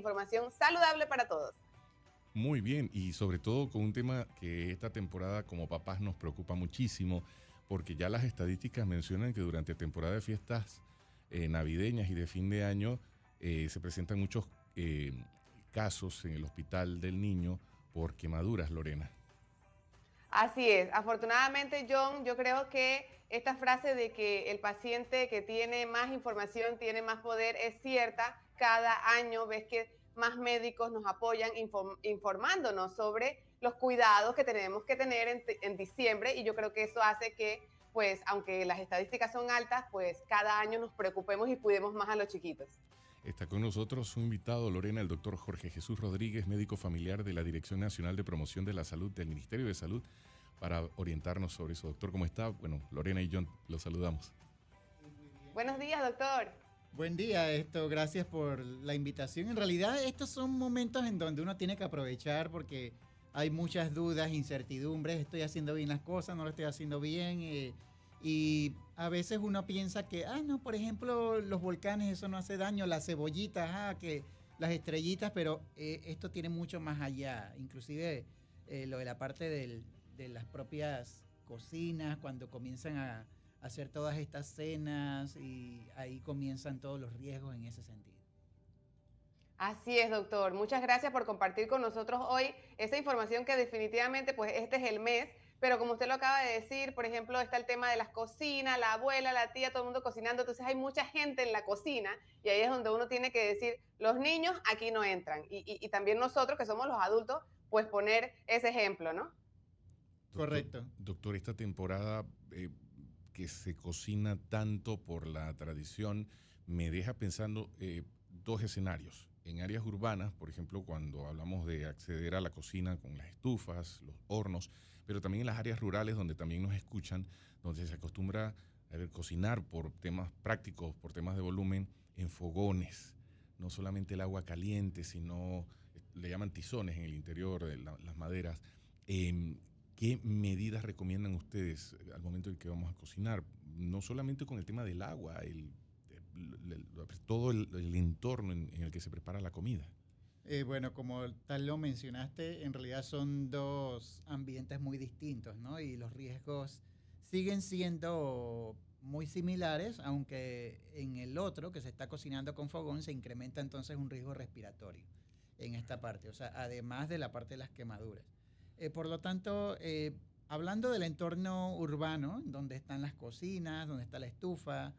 Información saludable para todos. Muy bien, y sobre todo con un tema que esta temporada como papás nos preocupa muchísimo, porque ya las estadísticas mencionan que durante temporada de fiestas navideñas y de fin de año se presentan muchos casos en el hospital del niño por quemaduras, Lorena. Así es, afortunadamente, John, yo creo que esta frase de que el paciente que tiene más información tiene más poder es cierta. Cada año ves que más médicos nos apoyan informándonos sobre los cuidados que tenemos que tener en diciembre, y yo creo que eso hace que, pues, aunque las estadísticas son altas, pues cada año nos preocupemos y cuidemos más a los chiquitos. Está con nosotros su invitado, Lorena, el doctor Jorge Jesús Rodríguez, médico familiar de la Dirección Nacional de Promoción de la Salud del Ministerio de Salud, para orientarnos sobre eso. Doctor, ¿cómo está? Bueno, Lorena y John, los saludamos. Buenos días, doctor. Buen día, gracias por la invitación. En realidad, estos son momentos en donde uno tiene que aprovechar porque hay muchas dudas, incertidumbres. ¿Estoy haciendo bien las cosas? ¿No lo estoy haciendo bien? Y a veces uno piensa que, no, por ejemplo, los volcanes, eso no hace daño, las cebollitas, que las estrellitas, pero esto tiene mucho más allá. Inclusive lo de la parte de las propias cocinas, cuando comienzan a hacer todas estas cenas, y ahí comienzan todos los riesgos en ese sentido. Así es, doctor. Muchas gracias por compartir con nosotros hoy esa información que definitivamente, pues este es el mes, pero como usted lo acaba de decir, por ejemplo, está el tema de las cocinas, la abuela, la tía, todo el mundo cocinando, entonces hay mucha gente en la cocina y ahí es donde uno tiene que decir, los niños aquí no entran, y también nosotros que somos los adultos, pues poner ese ejemplo, ¿no? Correcto. Doctor, esta temporada que se cocina tanto por la tradición me deja pensando dos escenarios. En áreas urbanas, por ejemplo, cuando hablamos de acceder a la cocina con las estufas, los hornos, pero también en las áreas rurales donde también nos escuchan, donde se acostumbra a cocinar por temas prácticos, por temas de volumen, en fogones. No solamente el agua caliente, sino le llaman tizones en el interior de las maderas. ¿Qué medidas recomiendan ustedes al momento en que vamos a cocinar? No solamente con el tema del agua, todo el entorno en el que se prepara la comida. Bueno, como tal lo mencionaste, en realidad son dos ambientes muy distintos, ¿no? Y los riesgos siguen siendo muy similares, aunque en el otro, que se está cocinando con fogón, se incrementa entonces un riesgo respiratorio en esta parte, o sea, además de la parte de las quemaduras. Por lo tanto, hablando del entorno urbano, donde están las cocinas, donde está la estufa,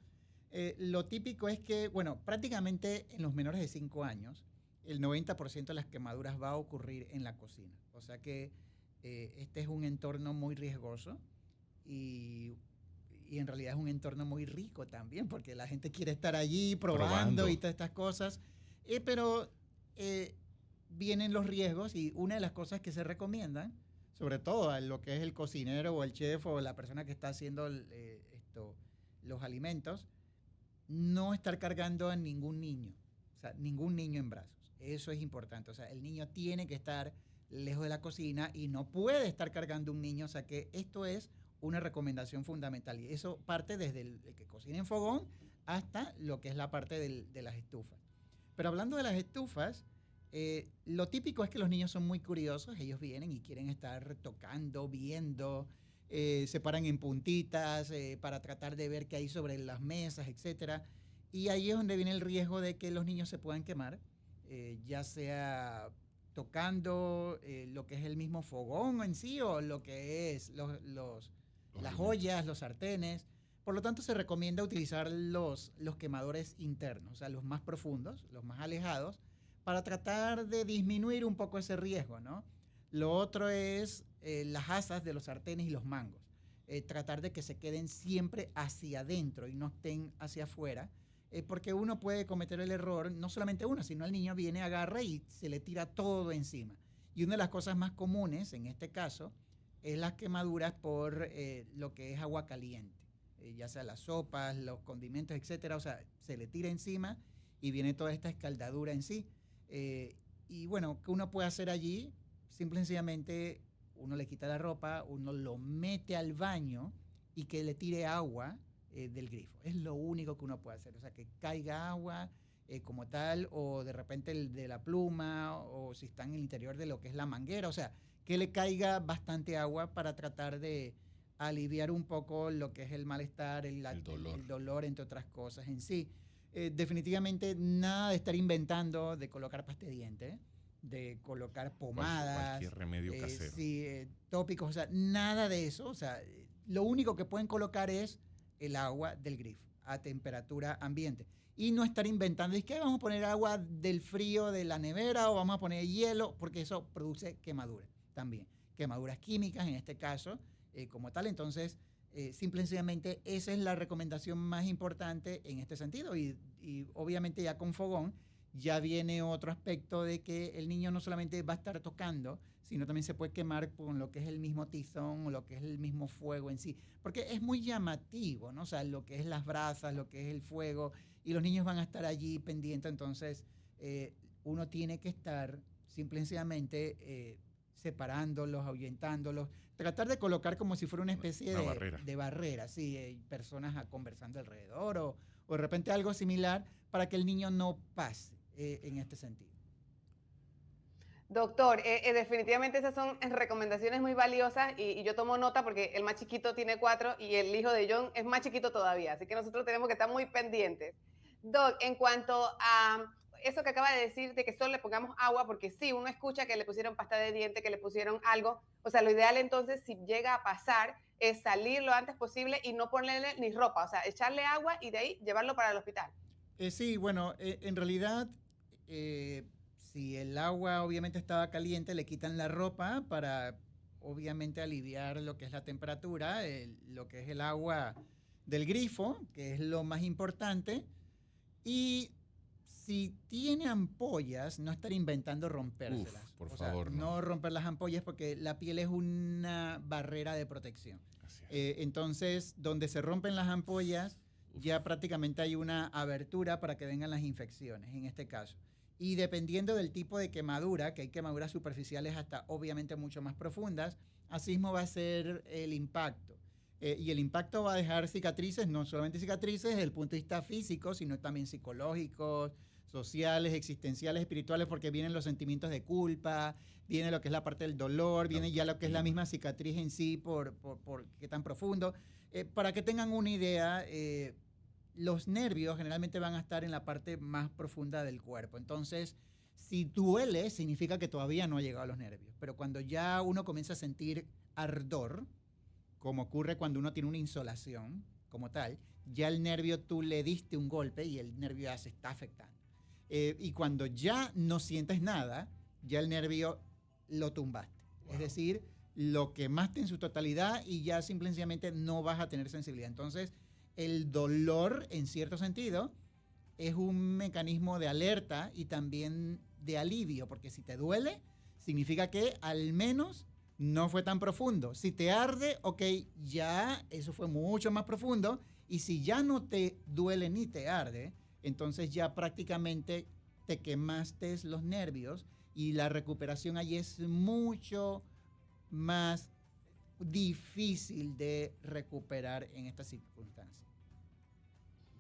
lo típico es que, bueno, prácticamente en los menores de 5 años, el 90% de las quemaduras va a ocurrir en la cocina. O sea que este es un entorno muy riesgoso y en realidad es un entorno muy rico también, porque la gente quiere estar allí probando y todas estas cosas. Pero vienen los riesgos, y una de las cosas que se recomiendan, sobre todo a lo que es el cocinero o el chef o la persona que está haciendo los alimentos, no estar cargando a ningún niño, o sea, ningún niño en brazos. Eso es importante, o sea, el niño tiene que estar lejos de la cocina y no puede estar cargando un niño, o sea que esto es una recomendación fundamental, y eso parte desde el que cocina en fogón hasta lo que es la parte de las estufas. Pero hablando de las estufas, lo típico es que los niños son muy curiosos, ellos vienen y quieren estar tocando, viendo, se paran en puntitas para tratar de ver qué hay sobre las mesas, etc. Y ahí es donde viene el riesgo de que los niños se puedan quemar, ya sea tocando lo que es el mismo fogón en sí, o lo que es las ollas, los sartenes. Por lo tanto, se recomienda utilizar los quemadores internos, o sea, los más profundos, los más alejados, para tratar de disminuir un poco ese riesgo, ¿no? Lo otro es las asas de los sartenes y los mangos. Tratar de que se queden siempre hacia adentro y no estén hacia afuera, porque uno puede cometer el error, no solamente uno, sino el niño viene, agarra y se le tira todo encima. Y una de las cosas más comunes en este caso es las quemaduras por lo que es agua caliente, ya sea las sopas, los condimentos, etcétera. O sea, se le tira encima y viene toda esta escaldadura en sí. Y bueno, ¿qué uno puede hacer allí? Simple y sencillamente uno le quita la ropa, uno lo mete al baño y que le tire agua del grifo. Es lo único que uno puede hacer. O sea, que caiga agua, como tal, o de repente el de la pluma, o si está en el interior de lo que es la manguera, o sea, que le caiga bastante agua para tratar de aliviar un poco lo que es el malestar, el dolor, entre otras cosas en sí. Definitivamente nada de estar inventando, de colocar pasta de diente, de colocar pomadas, cualquier remedio casero. Sí, tópicos, o sea, nada de eso. O sea, lo único que pueden colocar es el agua del grifo a temperatura ambiente. Y no estar inventando, es que vamos a poner agua del frío de la nevera o vamos a poner hielo, porque eso produce quemaduras también. Quemaduras químicas en este caso, como tal. Entonces, simple y sencillamente, esa es la recomendación más importante en este sentido. Y obviamente ya con fogón, ya viene otro aspecto de que el niño no solamente va a estar tocando, sino también se puede quemar con lo que es el mismo tizón o lo que es el mismo fuego en sí. Porque es muy llamativo, ¿no? O sea, lo que es las brasas, lo que es el fuego, y los niños van a estar allí pendientes. Entonces, uno tiene que estar simple y sencillamente separándolos, ahuyentándolos, tratar de colocar como si fuera una especie de barrera, sí, personas conversando alrededor o de repente algo similar para que el niño no pase en este sentido. Doctor, definitivamente esas son recomendaciones muy valiosas y yo tomo nota porque el más chiquito tiene 4 y el hijo de John es más chiquito todavía, así que nosotros tenemos que estar muy pendientes. Doc, en cuanto a eso que acaba de decir de que solo le pongamos agua, porque sí, uno escucha que le pusieron pasta de diente, que le pusieron algo, o sea, lo ideal entonces si llega a pasar es salir lo antes posible y no ponerle ni ropa, o sea, echarle agua y de ahí llevarlo para el hospital. Sí, bueno, en realidad, si el agua obviamente estaba caliente, le quitan la ropa para obviamente aliviar lo que es la temperatura, lo que es el agua del grifo, que es lo más importante. Y si tiene ampollas, no estar inventando rompérselas. Por favor, no romper las ampollas porque la piel es una barrera de protección. Entonces, donde se rompen las ampollas, ya prácticamente hay una abertura para que vengan las infecciones, en este caso. Y dependiendo del tipo de quemadura, que hay quemaduras superficiales hasta obviamente mucho más profundas, así mismo va a ser el impacto. Y el impacto va a dejar cicatrices, no solamente cicatrices desde el punto de vista físico, sino también psicológicos, sociales, existenciales, espirituales, porque vienen los sentimientos de culpa, viene lo que es la parte del dolor, viene ya lo que es la misma cicatriz en sí por qué tan profundo. Para que tengan una idea, los nervios generalmente van a estar en la parte más profunda del cuerpo. Entonces, si duele, significa que todavía no ha llegado a los nervios. Pero cuando ya uno comienza a sentir ardor, como ocurre cuando uno tiene una insolación como tal, ya el nervio tú le diste un golpe y el nervio ya se está afectando. Y cuando ya no sientes nada, ya el nervio lo tumbaste. Wow. Es decir, lo quemaste en su totalidad y ya simplemente no vas a tener sensibilidad. Entonces, el dolor, en cierto sentido, es un mecanismo de alerta y también de alivio, porque si te duele, significa que al menos no fue tan profundo. Si te arde, ok, ya eso fue mucho más profundo. Y si ya no te duele ni te arde, entonces ya prácticamente te quemaste los nervios y la recuperación allí es mucho más difícil de recuperar en estas circunstancias.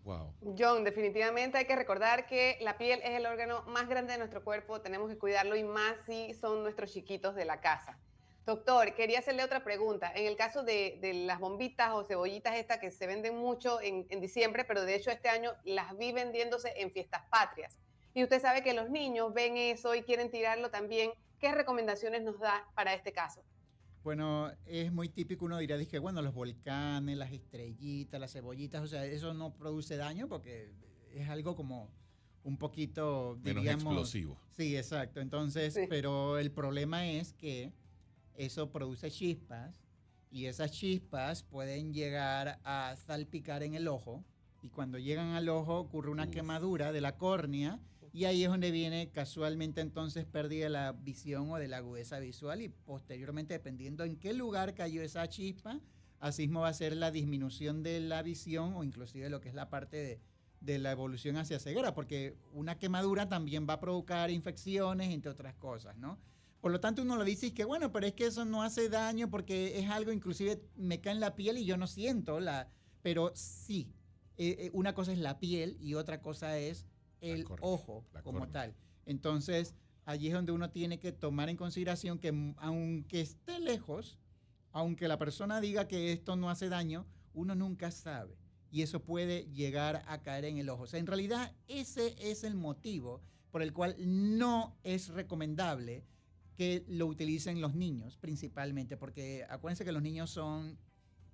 Wow. John, definitivamente hay que recordar que la piel es el órgano más grande de nuestro cuerpo, tenemos que cuidarlo y más si son nuestros chiquitos de la casa. Doctor, quería hacerle otra pregunta. En el caso de las bombitas o cebollitas estas que se venden mucho en diciembre, pero de hecho este año las vi vendiéndose en fiestas patrias. Y usted sabe que los niños ven eso y quieren tirarlo también. ¿Qué recomendaciones nos da para este caso? Bueno, es muy típico, uno dirá, dije, bueno, los volcanes, las estrellitas, las cebollitas, o sea, eso no produce daño porque es algo como un poquito, menos diríamos, explosivo. Sí, exacto. Entonces, sí. Pero el problema es que eso produce chispas y esas chispas pueden llegar a salpicar en el ojo y cuando llegan al ojo ocurre una quemadura de la córnea y ahí es donde viene casualmente entonces pérdida de la visión o de la agudeza visual y posteriormente dependiendo en qué lugar cayó esa chispa, así mismo va a ser la disminución de la visión o inclusive lo que es la parte de la evolución hacia ceguera, porque una quemadura también va a provocar infecciones, entre otras cosas, ¿no? Por lo tanto, uno lo dice y que bueno, pero es que eso no hace daño porque es algo, inclusive me cae en la piel y yo no siento pero sí, una cosa es la piel y otra cosa es el ojo como tal. Entonces, allí es donde uno tiene que tomar en consideración que aunque esté lejos, aunque la persona diga que esto no hace daño, uno nunca sabe. Y eso puede llegar a caer en el ojo. O sea, en realidad ese es el motivo por el cual no es recomendable que lo utilicen los niños principalmente, porque acuérdense que los niños son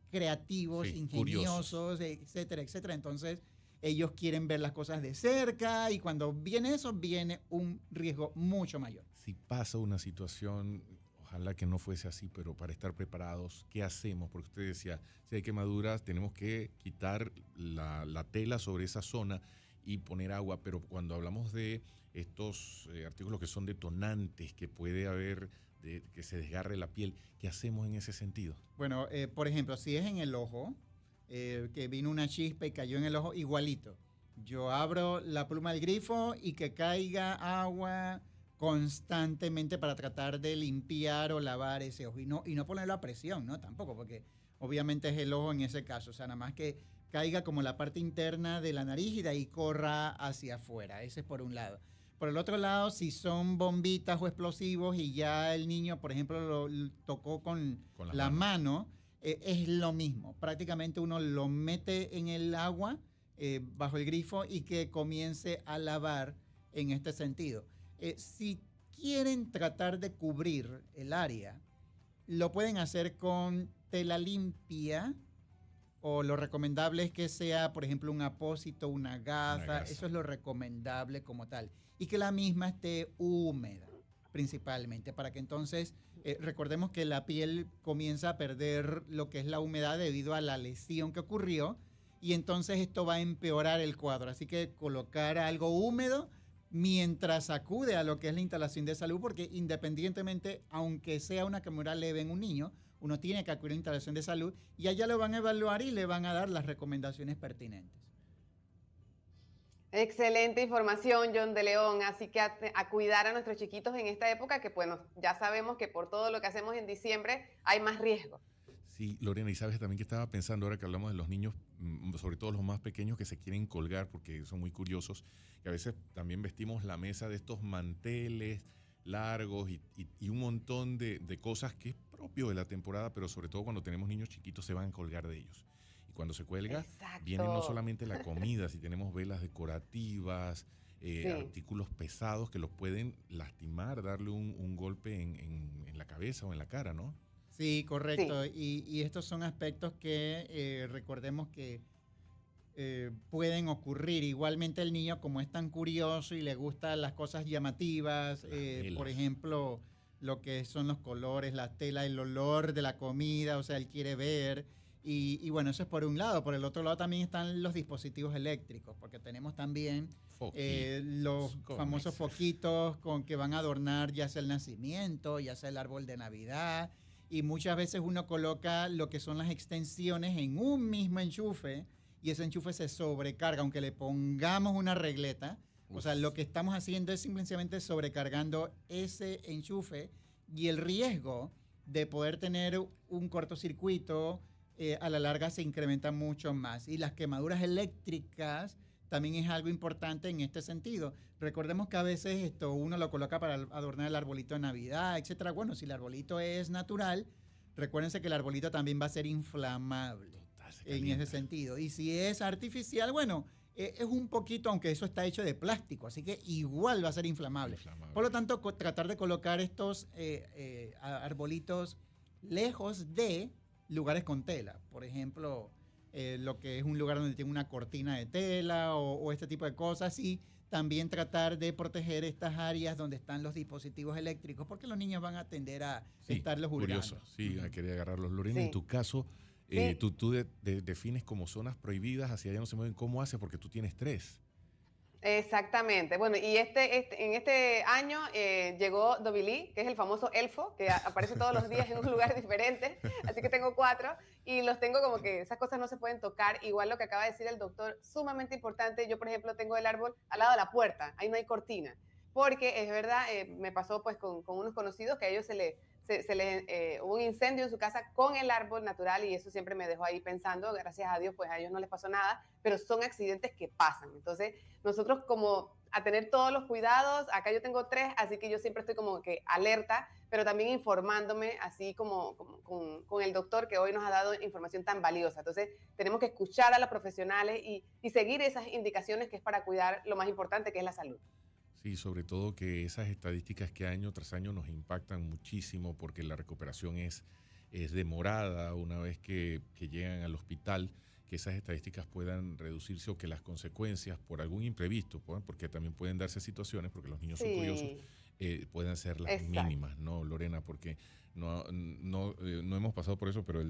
creativos, ingeniosos, etcétera, etcétera. Entonces, ellos quieren ver las cosas de cerca y cuando viene eso, viene un riesgo mucho mayor. Si pasa una situación, ojalá que no fuese así, pero para estar preparados, ¿qué hacemos? Porque usted decía, si hay quemaduras, tenemos que quitar la tela sobre esa zona y poner agua, pero cuando hablamos de estos artículos que son detonantes, que puede haber, que se desgarre la piel, ¿qué hacemos en ese sentido? Bueno, por ejemplo, si es en el ojo, que vino una chispa y cayó en el ojo, igualito. Yo abro la pluma del grifo y que caiga agua constantemente para tratar de limpiar o lavar ese ojo. Y no ponerlo a presión, ¿no? Tampoco, porque obviamente es el ojo en ese caso. O sea, nada más que caiga como la parte interna de la nariz y de ahí corra hacia afuera. Ese es por un lado. Por el otro lado, si son bombitas o explosivos y ya el niño, por ejemplo, lo tocó con la mano, es lo mismo. Prácticamente uno lo mete en el agua bajo el grifo y que comience a lavar en este sentido. Si quieren tratar de cubrir el área, lo pueden hacer con tela limpia o lo recomendable es que sea, por ejemplo, un apósito, una gasa. Eso es lo recomendable como tal. Y que la misma esté húmeda, principalmente, para que entonces recordemos que la piel comienza a perder lo que es la humedad debido a la lesión que ocurrió y entonces esto va a empeorar el cuadro. Así que colocar algo húmedo mientras acude a lo que es la instalación de salud, porque independientemente, aunque sea una quemadura leve en un niño, uno tiene que acudir a la instalación de salud y allá lo van a evaluar y le van a dar las recomendaciones pertinentes. Excelente información, John de León. Así que a cuidar a nuestros chiquitos en esta época, que bueno, ya sabemos que por todo lo que hacemos en diciembre hay más riesgo. Sí, Lorena, y sabes también que estaba pensando ahora que hablamos de los niños, sobre todo los más pequeños que se quieren colgar porque son muy curiosos, que a veces también vestimos la mesa de estos manteles largos y un montón de cosas que es propio de la temporada, pero sobre todo cuando tenemos niños chiquitos se van a colgar de ellos. Y cuando se cuelga, viene no solamente la comida, si tenemos velas decorativas, artículos pesados que los pueden lastimar, darle un golpe en la cabeza o en la cara, ¿no? Sí, correcto. Sí. Y estos son aspectos que recordemos que pueden ocurrir. Igualmente el niño, como es tan curioso y le gustan las cosas llamativas, por ejemplo, lo que son los colores, la tela, el olor de la comida, o sea, él quiere ver. Y bueno, eso es por un lado. Por el otro lado también están los dispositivos eléctricos, porque tenemos también los famosos foquitos con que van a adornar ya sea el nacimiento, ya sea el árbol de Navidad. Y muchas veces uno coloca lo que son las extensiones en un mismo enchufe y ese enchufe se sobrecarga, aunque le pongamos una regleta. O sea, lo que estamos haciendo es simplemente sobrecargando ese enchufe y el riesgo de poder tener un cortocircuito a la larga se incrementa mucho más. Y las quemaduras eléctricas también es algo importante en este sentido. Recordemos que a veces uno lo coloca para adornar el arbolito de Navidad, etcétera. Bueno, si el arbolito es natural, recuérdense que el arbolito también va a ser inflamable en ese sentido. Y si es artificial, bueno, es un poquito, aunque eso está hecho de plástico, así que igual va a ser inflamable. Por lo tanto, tratar de colocar estos arbolitos lejos de lugares con tela. Por ejemplo, lo que es un lugar donde tiene una cortina de tela o este tipo de cosas y también tratar de proteger estas áreas donde están los dispositivos eléctricos porque los niños van a tender a estarlos hurgando. Curioso, sí, a querer agarrarlos. Lorena, en tu caso, tú defines como zonas prohibidas, hacia allá no se mueven. ¿Cómo haces? Porque tú tienes 3. Exactamente. Bueno, y en este año llegó Dobilí, que es el famoso elfo, que aparece todos los días en un lugar diferente, así que tengo 4 y los tengo como que esas cosas no se pueden tocar. Igual lo que acaba de decir el doctor, sumamente importante. Yo, por ejemplo, tengo el árbol al lado de la puerta, ahí no hay cortina, porque es verdad, me pasó pues con unos conocidos que a ellos se hubo un incendio en su casa con el árbol natural y eso siempre me dejó ahí pensando, gracias a Dios, pues a ellos no les pasó nada, pero son accidentes que pasan. Entonces, nosotros como a tener todos los cuidados, acá yo tengo 3, así que yo siempre estoy como que alerta, pero también informándome, así como con el doctor que hoy nos ha dado información tan valiosa. Entonces, tenemos que escuchar a los profesionales y seguir esas indicaciones que es para cuidar lo más importante, que es la salud. Sí, sobre todo que esas estadísticas que año tras año nos impactan muchísimo porque la recuperación es demorada una vez que llegan al hospital, que esas estadísticas puedan reducirse o que las consecuencias por algún imprevisto, porque también pueden darse situaciones, porque los niños son curiosos, Sí, puedan ser las exacto. mínimas, ¿no, Lorena? Porque no hemos pasado por eso, pero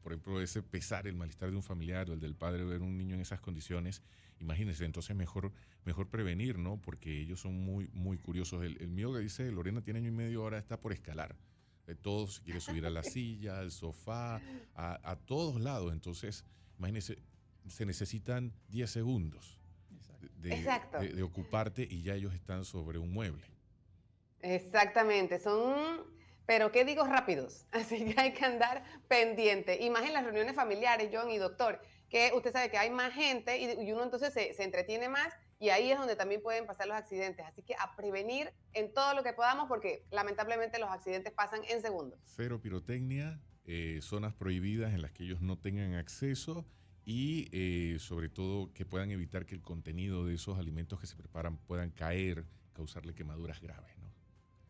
por ejemplo, ese pesar, el malestar de un familiar o el del padre ver un niño en esas condiciones, imagínense, entonces mejor prevenir, ¿no? Porque ellos son muy, muy curiosos. El mío que dice, Lorena tiene 1 año y medio, ahora está por escalar. De todo, se quiere subir a la silla, al sofá, a todos lados. Entonces, imagínense, se necesitan 10 segundos Exacto. Exacto. de ocuparte y ya ellos están sobre un mueble. Exactamente, pero ¿qué digo? Rápidos, así que hay que andar pendiente. Y más en las reuniones familiares, John y doctor, que usted sabe que hay más gente y uno entonces se entretiene más y ahí es donde también pueden pasar los accidentes. Así que a prevenir en todo lo que podamos porque lamentablemente los accidentes pasan en segundos. Cero pirotecnia, zonas prohibidas en las que ellos no tengan acceso y sobre todo que puedan evitar que el contenido de esos alimentos que se preparan puedan caer, causarle quemaduras graves, ¿no?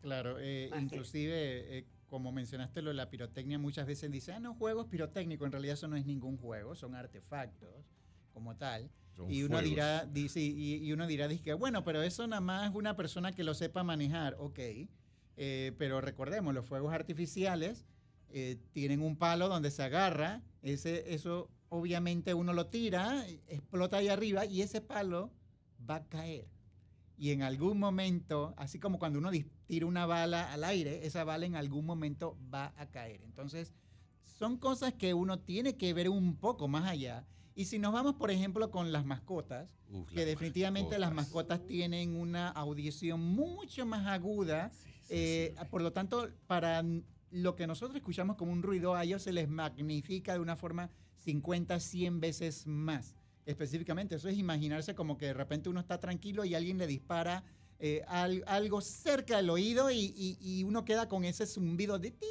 Claro, Así es. inclusive, como mencionaste lo de la pirotecnia, muchas veces dicen, no, juegos pirotécnicos, en realidad eso no es ningún juego, son artefactos como tal. Son Y uno fuegos. dirá, dice, y uno dirá, dice, bueno, pero eso nada más es una persona que lo sepa manejar, ok. Pero recordemos, los fuegos artificiales tienen un palo donde se agarra, eso obviamente uno lo tira, explota ahí arriba y ese palo va a caer y en algún momento, así como cuando uno tira una bala al aire, esa bala en algún momento va a caer. Entonces, son cosas que uno tiene que ver un poco más allá. Y si nos vamos, por ejemplo, con las mascotas, Uf, que las definitivamente las mascotas. mascotas tienen una audición mucho más aguda, Sí, sensible. por lo tanto, para lo que nosotros escuchamos como un ruido, a ellos se les magnifica de una forma 50, 100 veces más específicamente. Eso es imaginarse como que de repente uno está tranquilo y alguien le dispara algo cerca del oído y uno queda con ese zumbido de ti,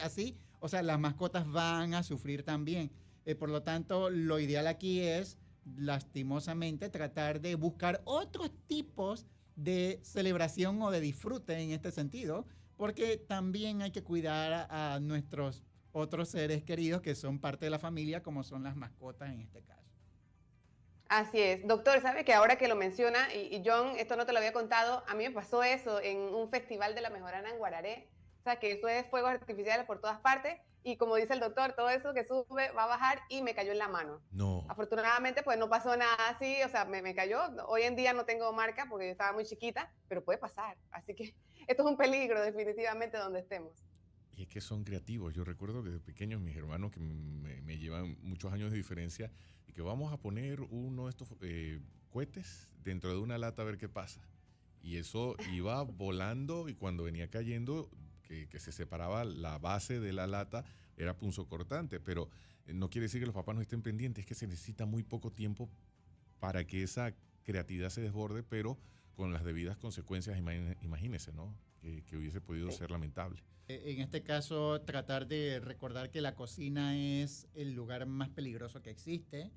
así. O sea, las mascotas van a sufrir también. Por lo tanto, lo ideal aquí es, lastimosamente, tratar de buscar otros tipos de celebración o de disfrute en este sentido, porque también hay que cuidar a nuestros otros seres queridos que son parte de la familia, como son las mascotas en este caso. Así es. Doctor, ¿sabe que ahora que lo menciona, y John, esto no te lo había contado, a mí me pasó eso en un festival de la Mejorana en Guararé? O sea, que eso es fuegos artificiales por todas partes y como dice el doctor, todo eso que sube va a bajar y me cayó en la mano. No. Afortunadamente, pues no pasó nada así, o sea, me cayó. Hoy en día no tengo marca porque yo estaba muy chiquita, pero puede pasar. Así que esto es un peligro definitivamente donde estemos. Y es que son creativos. Yo recuerdo que de pequeños mis hermanos que me llevan muchos años de diferencia y que vamos a poner uno de estos cohetes dentro de una lata a ver qué pasa. Y eso iba volando y cuando venía cayendo, que se separaba la base de la lata, era punzocortante. Pero no quiere decir que los papás no estén pendientes, es que se necesita muy poco tiempo para que esa creatividad se desborde, pero con las debidas consecuencias, imagínese, ¿no? Que hubiese podido Sí. ser lamentable. En este caso, tratar de recordar que la cocina es el lugar más peligroso que existe.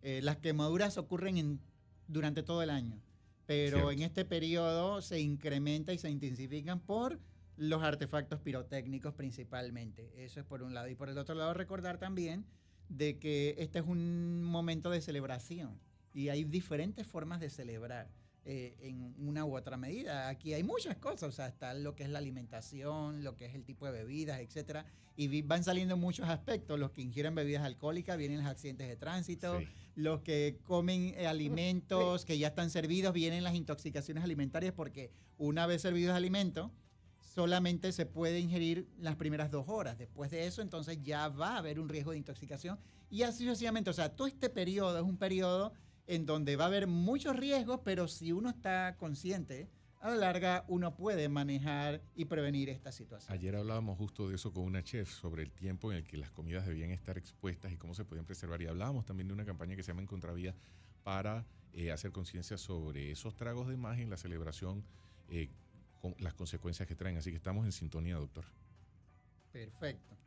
Las quemaduras ocurren durante todo el año, pero en Cierto. este periodo se incrementa y se intensifican por los artefactos pirotécnicos principalmente. Eso es por un lado. Y por el otro lado, recordar también de que este es un momento de celebración y hay diferentes formas de celebrar en una u otra medida. Aquí hay muchas cosas, o sea, está lo que es la alimentación, lo que es el tipo de bebidas, etcétera, y van saliendo muchos aspectos. Los que ingieren bebidas alcohólicas, vienen los accidentes de tránsito, Sí. los que comen Sí. alimentos que ya están servidos, vienen las intoxicaciones alimentarias, porque una vez servidos el alimento, solamente se puede ingerir las primeras 2 horas. Después de eso, entonces ya va a haber un riesgo de intoxicación y así sucesivamente. O sea, todo este periodo es un periodo en donde va a haber muchos riesgos, pero si uno está consciente a la larga uno puede manejar y prevenir esta situación. Ayer hablábamos justo de eso con una chef, sobre el tiempo en el que las comidas debían estar expuestas y cómo se podían preservar. Y hablábamos también de una campaña que se llama En Contravía para hacer conciencia sobre esos tragos de más en la celebración, con las consecuencias que traen. Así que estamos en sintonía, doctor. Perfecto.